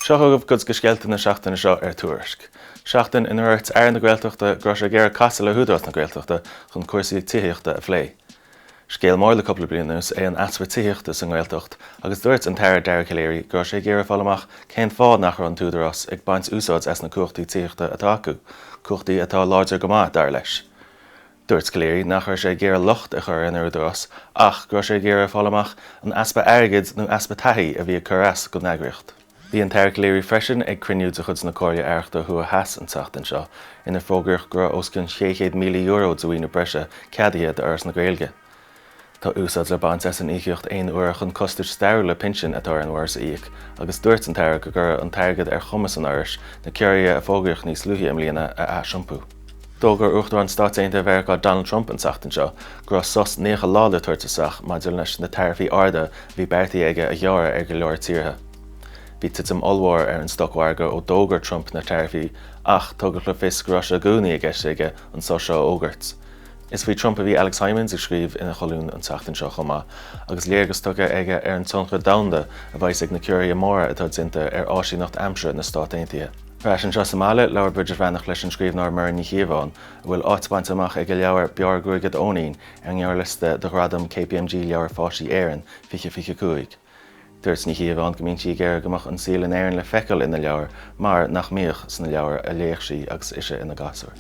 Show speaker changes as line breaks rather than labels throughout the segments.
Seachtainmh go scéalta na seachtaine seo Tuairisc. Seachtain in airt ar na Gaeltachta gur sé géar casa le húdás na Gaeltachta chun cuasaí tíochta a phlé. Scéal mór le coppla bliain nús é an aspa tíochta san Gaeltacht agus dúirt an teir deirciléirí gur sé géar fálamach cén fád nach an túdarás ag baint úsáid as na cuachtaí tíochta atá acu, cuachtaí atá láidir go maith dar leis. Dúirt Scaléirí nach sé géar locht a chur in údarás ach gur sé géar fálamach an aspa airgid nó aspa taithí a bhí churas go neagraíocht. Bhí an teir léirí freisin ag cruinniú de chuid na cóirle airachta thu a heas an seachtain seo ina fógurch gur oscin 600 milliún doína breise ceadaithe de ars na Gaeilge. Tá úsáid le baint as an íocht aon uair chun costar stair le pinsin atá an uair sa íoc, agus dúirt an teir go gur an teirgad ar chumas an airis na céirí a fógurch níos luí am líana a siompu. Dógur uchtú an státeinte bhar go Donald Trump an seachtain seo gur sos nécha láda tuirteach maidir leis na teirfí arda bhí beirtaí aige a dhearr ar go leor tíortha. Bhí titim allmhór ar an stochharga ó dógur Trump na teirfí ach tugadh le fios go raibh gúnaí a gceist aige an sóiseo ógurt. Is bhí Trump a bhí Alex Hyman ag scríomh ina choilún an seachtain seo chomá agus léargus tugadh aige ar an tionchar damhanda a bhaith ag na cúirí móra atá dinta ar áisiúnacht aimsire na Stát Aontaithe. Freisin seo Somália leabhar beidir bhenach leis an scríbhneoir mar ní Chiaváin bhfuil áitbaint amach ag go leabhar beár guaigad ónaín ar an ghearliste do ghradam KPMG leabhar fáisí éireann fiche cuaig. Dúirt ní Chiaváin go mbíonn géar gomach an sílan éireann le feiceáil ina leabhar mar nach míoch sna leabhar a léachsaí agus ise ina gasúir.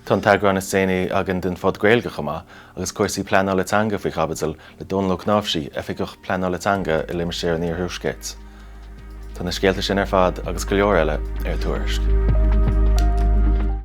Tá teagráin is séanaí agan den fod Gaeilge chomá agus cuasaí pleanálatanga faoi chabatal le dónló cnámhsaí a ficeach pleanálatanga i limistéar níor thuúscéit. Tá na scéalta sin ar fad agus go leor eile ar Tuairisc.